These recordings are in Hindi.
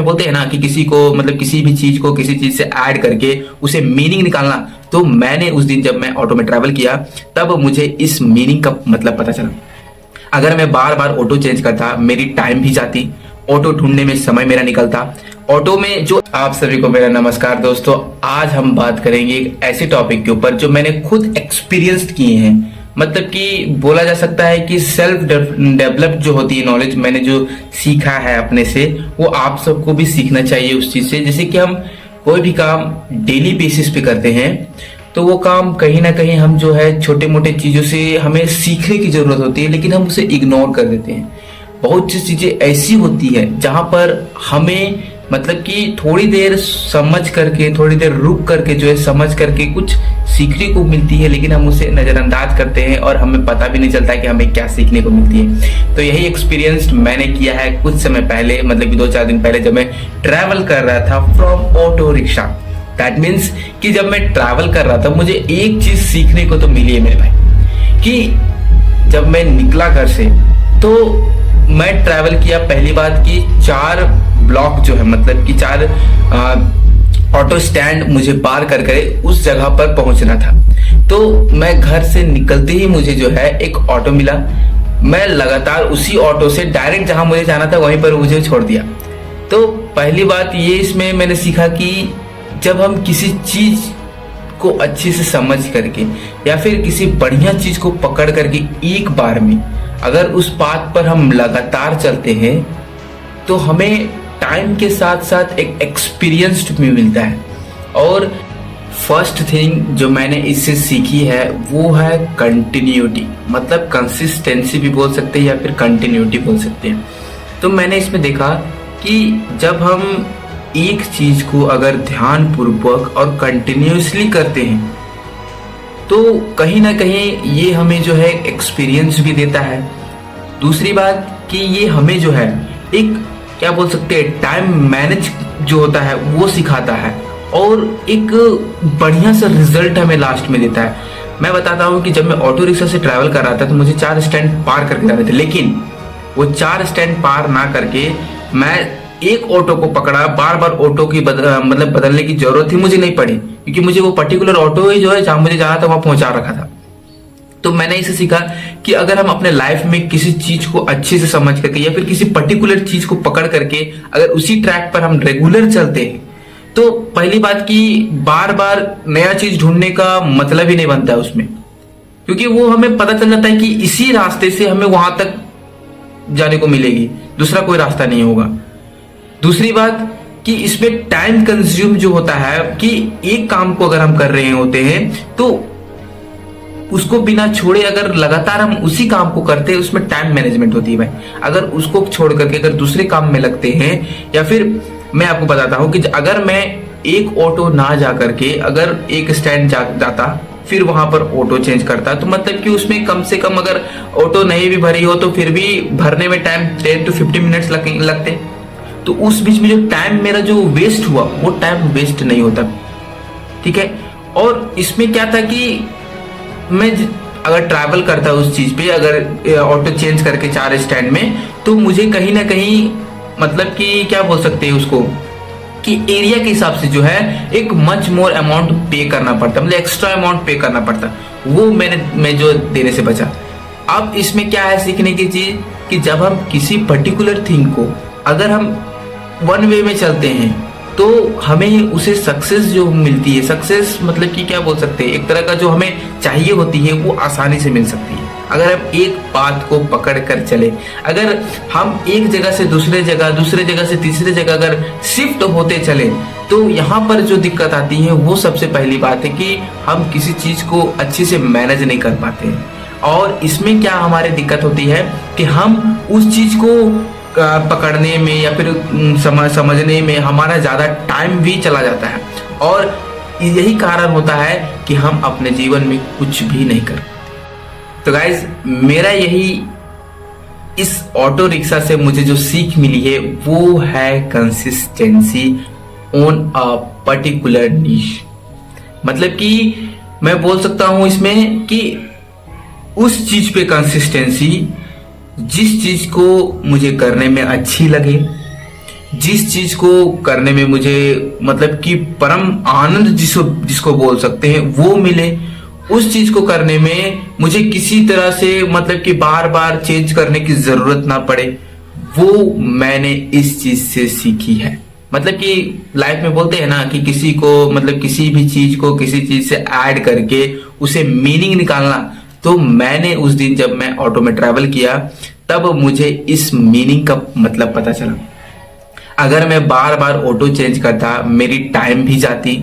में बोलते हैं ना कि किसी को मतलब किसी भी चीज को किसी चीज से ऐड करके उसे मीनिंग निकालना, तो मैंने उस दिन जब मैं ऑटो में ट्रैवल किया तब मुझे इस मीनिंग का मतलब पता चला। अगर मैं बार बार ऑटो चेंज करता, मेरी टाइम भी जाती, ऑटो ढूंढने में समय मेरा निकलता। ऑटो में जो आप सभी को मेरा नमस्कार दोस्तों, आज हम बात करेंगे एक ऐसे टॉपिक के ऊपर जो मैंने खुद एक्सपीरियंस किए हैं। मतलब कि बोला जा सकता है कि सेल्फ डेवलप जो होती है नॉलेज, मैंने जो सीखा है अपने से, वो आप सबको भी सीखना चाहिए उस चीज से। जैसे कि हम कोई भी काम डेली बेसिस पे करते हैं तो वो काम कहीं ना कहीं हम जो है छोटे मोटे चीजों से हमें सीखने की जरूरत होती है, लेकिन हम उसे इग्नोर कर देते हैं। बहुत सी चीजें ऐसी होती है जहां पर हमें मतलब कि थोड़ी देर समझ करके, थोड़ी देर रुक करके जो है समझ करके कुछ सीखने को मिलती है, लेकिन हम उसे नजरअंदाज करते हैं और हमें पता भी नहीं चलता कि हमें क्या सीखने को मिलती है। तो यही एक्सपीरियंस मैंने किया है कुछ समय पहले, मतलब कि 2-4 दिन पहले, जब मैं ट्रैवल कर रहा था from auto rickshaw. That means कि जब मैं ट्रैवल कर रहा था मुझे एक चीज सीखने को तो मिली है मेरे भाई, कि जब मैं निकला घर से तो मैं ट्रैवल किया, पहली बात की 4 ब्लॉक जो है, मतलब कि 4 ऑटो स्टैंड मुझे पार कर करे उस जगह पर पहुंचना था। तो मैं घर से निकलते ही मुझे जो है एक ऑटो मिला। मैं लगातार उसी ऑटो से डायरेक्ट जहां मुझे जाना था वहीं पर मुझे छोड़ दिया। तो पहली बात ये इसमें मैंने सीखा कि जब हम किसी चीज को अच्छे से समझ करके या फिर किसी बढ़िया चीज को पकड़ करके एक बार में अगर उस पाथ पर हम लगातार चलते हैं तो हमें टाइम के साथ साथ एक एक्सपीरियंस भी मिलता है। और फर्स्ट थिंग जो मैंने इससे सीखी है वो है कंटिन्यूटी, मतलब कंसिस्टेंसी भी बोल सकते हैं या फिर कंटिन्यूटी बोल सकते हैं। तो मैंने इसमें देखा कि जब हम एक चीज को अगर ध्यान पूर्वक और कंटिन्यूसली करते हैं तो कहीं ना कहीं ये हमें जो है एक्सपीरियंस भी देता है। दूसरी बात कि ये हमें जो है एक क्या बोल सकते हैं टाइम मैनेज जो होता है वो सिखाता है और एक बढ़िया सा रिजल्ट हमें लास्ट में देता है। मैं बताता हूँ कि जब मैं ऑटो रिक्शा से ट्रैवल कर रहा था तो मुझे 4 स्टैंड पार करके जाने थे, लेकिन वो 4 स्टैंड पार ना करके मैं एक ऑटो को पकड़ा। बार बार ऑटो की मतलब बदलने की जरूरत ही मुझे नहीं पड़ी, क्योंकि मुझे वो पर्टिकुलर ऑटो ही जो है जहां मुझे जाना था वहां पहुंचा रखा था। तो मैंने इसे सीखा कि अगर हम अपने लाइफ में किसी चीज को अच्छे से समझ करके या फिर किसी पर्टिकुलर चीज को पकड़ करके अगर उसी ट्रैक पर हम रेगुलर चलते हैं तो पहली बात कि बार बार नया चीज ढूंढने का मतलब ही नहीं बनता है उसमें, क्योंकि वो हमें पता चल जाता है कि इसी रास्ते से हमें वहां तक जाने को मिलेगी, दूसरा कोई रास्ता नहीं होगा। दूसरी बात कि इसमें टाइम कंज्यूम जो होता है कि एक काम को अगर हम कर रहे होते हैं तो उसको बिना छोड़े अगर लगातार हम उसी काम को करते हैं उसमें टाइम मैनेजमेंट होती है भाई। अगर उसको छोड़ करके अगर दूसरे काम में लगते हैं, या फिर मैं आपको बताता हूं कि अगर मैं एक ऑटो ना जा करके अगर एक स्टैंड जाता फिर वहां पर ऑटो चेंज करता, तो मतलब कि उसमें कम से कम अगर ऑटो नहीं भी भरी हो तो फिर भी भरने में टाइम 10 to 15 मिनट्स लगते। तो उस बीच में जो टाइम मेरा जो वेस्ट हुआ वो टाइम वेस्ट नहीं होता, ठीक है। और इसमें क्या था कि मैं अगर ट्रैवल करता उस चीज पे, अगर ऑटो चेंज करके 4 स्टैंड में, तो मुझे कहीं ना कहीं मतलब कि क्या बोल सकते हैं उसको कि एरिया के हिसाब से जो है एक मच मोर अमाउंट पे करना पड़ता, मतलब एक्स्ट्रा अमाउंट पे करना पड़ता। वो मैं जो देने से बचा। अब इसमें क्या है सीखने की चीज कि जब हम किसी पर्टिकुलर थिंग को अगर हम वन वे में चलते हैं तो हमें उसे सक्सेस जो मिलती है, सक्सेस मतलब कि क्या बोल सकते हैं, एक तरह का जो हमें चाहिए होती है वो आसानी से मिल सकती है अगर हम एक बात को पकड़ कर चले। अगर हम एक जगह से दूसरे जगह से तीसरे जगह अगर शिफ्ट होते चले तो यहाँ पर जो दिक्कत आती है वो सबसे पहली बात है कि हम किसी चीज को अच्छे से मैनेज नहीं कर पाते हैं। और इसमें क्या हमारी दिक्कत होती है कि हम उस चीज को पकड़ने में या फिर समझने में हमारा ज्यादा टाइम भी चला जाता है, और यही कारण होता है कि हम अपने जीवन में कुछ भी नहीं कर। तो गाइज मेरा यही इस ऑटो रिक्शा से मुझे जो सीख मिली है वो है कंसिस्टेंसी ऑन अ पर्टिकुलर नीश। मतलब कि मैं बोल सकता हूं इसमें कि उस चीज पे कंसिस्टेंसी जिस चीज को मुझे करने में अच्छी लगे, जिस चीज को करने में मुझे मतलब कि परम आनंद जिसको जिसको बोल सकते हैं वो मिले, उस चीज को करने में मुझे किसी तरह से मतलब कि बार बार चेंज करने की जरूरत ना पड़े, वो मैंने इस चीज से सीखी है। मतलब कि लाइफ में बोलते हैं ना कि किसी को मतलब किसी भी चीज को किसी चीज से ऐड करके उसे मीनिंग निकालना, तो मैंने उस दिन जब मैं ऑटो में ट्रैवल किया तब मुझे इस मीनिंग का मतलब पता चला। अगर मैं बार बार ऑटो चेंज करता, मेरी टाइम भी जाती,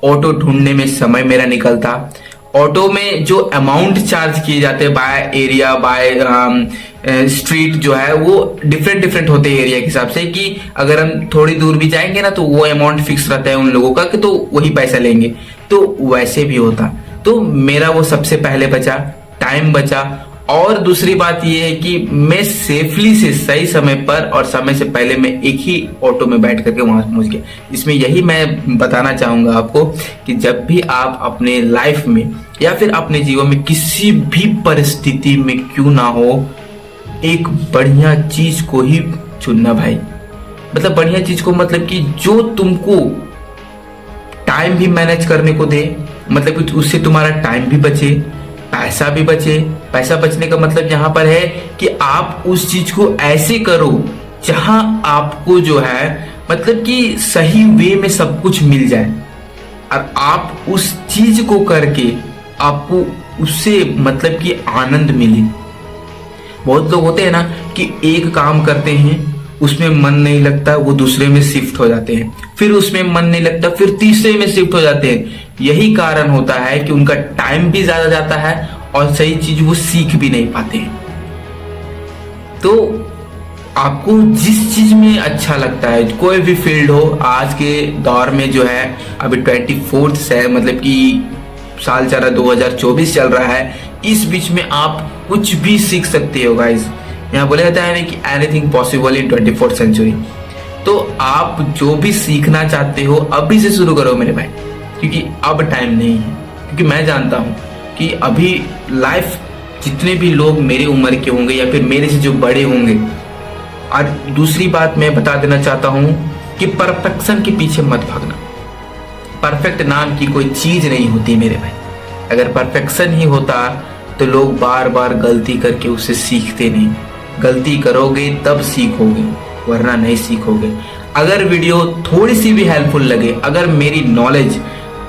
ऑटो ढूंढने में समय मेरा निकलता, ऑटो में जो अमाउंट चार्ज किए जाते हैं बाय एरिया बाय स्ट्रीट जो है वो डिफरेंट डिफरेंट होते हैं एरिया के हिसाब से, कि अगर हम थोड़ी दूर भी जाएंगे ना तो वो अमाउंट फिक्स रहता है उन लोगों का कि तो वही पैसा लेंगे, तो वैसे भी होता। तो मेरा वो सबसे पहले बचा, टाइम बचा। और दूसरी बात ये है कि मैं सेफली से सही समय पर और समय से पहले मैं एक ही ऑटो में बैठ करके वहां पहुंच गया। इसमें यही मैं बताना चाहूंगा आपको कि जब भी आप अपने लाइफ में या फिर अपने जीवन में किसी भी परिस्थिति में क्यों ना हो, एक बढ़िया चीज को ही चुनना भाई। मतलब बढ़िया चीज को मतलब कि जो तुमको टाइम भी मैनेज करने को दे, मतलब कि उससे तुम्हारा टाइम भी बचे, पैसा भी बचे। पैसा बचने का मतलब यहाँ पर है कि आप उस चीज को ऐसे करो जहां आपको जो है मतलब कि सही वे में सब कुछ मिल जाए, और आप उस चीज को करके आपको उससे मतलब कि आनंद मिले। बहुत लोग होते हैं ना कि एक काम करते हैं, उसमें मन नहीं लगता, वो दूसरे में शिफ्ट हो जाते हैं, फिर उसमें मन नहीं लगता, फिर तीसरे में शिफ्ट हो जाते हैं। यही कारण होता है कि उनका टाइम भी ज्यादा जाता है और सही चीज वो सीख भी नहीं पाते हैं। तो आपको जिस चीज में अच्छा लगता है, कोई भी फील्ड हो, आज के दौर में जो है अभी 24 है मतलब कि साल चल रहा 2024 चल रहा है, इस बीच में आप कुछ भी सीख सकते हो गाइस। यहाँ बोला जाता है ना कि anything possible in 24th century. तो आप जो भी सीखना चाहते हो अभी से शुरू करो मेरे भाई, क्योंकि अब टाइम नहीं है। क्योंकि मैं जानता हूँ कि अभी लाइफ जितने भी लोग मेरे उम्र के होंगे या फिर मेरे से जो बड़े होंगे, और दूसरी बात मैं बता देना चाहता हूँ कि परफेक्शन के पीछे मत भागना। परफेक्ट नाम की कोई चीज नहीं होती मेरे भाई। अगर परफेक्शन ही होता तो लोग बार बार गलती करके उससे सीखते नहीं। गलती करोगे तब सीखोगे, वरना नहीं सीखोगे। अगर वीडियो थोड़ी सी भी हेल्पफुल लगे, अगर मेरी नॉलेज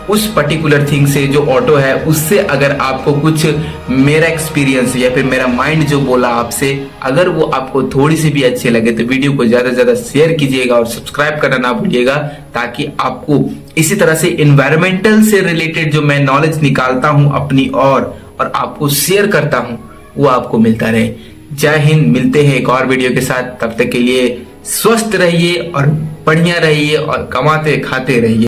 उस पर्टिकुलर थिंग से जो ऑटो है उससे अगर आपको कुछ मेरा एक्सपीरियंस या फिर मेरा माइंड जो बोला आपसे, अगर वो आपको थोड़ी सी भी अच्छे लगे तो वीडियो को ज्यादा से ज्यादा शेयर कीजिएगा और सब्सक्राइब करना ना भूलिएगा, ताकि आपको इसी तरह से इन्वायरमेंटल से रिलेटेड जो मैं नॉलेज निकालता हूं अपनी और आपको शेयर करता हूं वो आपको मिलता रहे। जय हिंद। मिलते हैं एक और वीडियो के साथ, तब तक के लिए स्वस्थ रहिए और बढ़िया रहिए और कमाते खाते रहिए।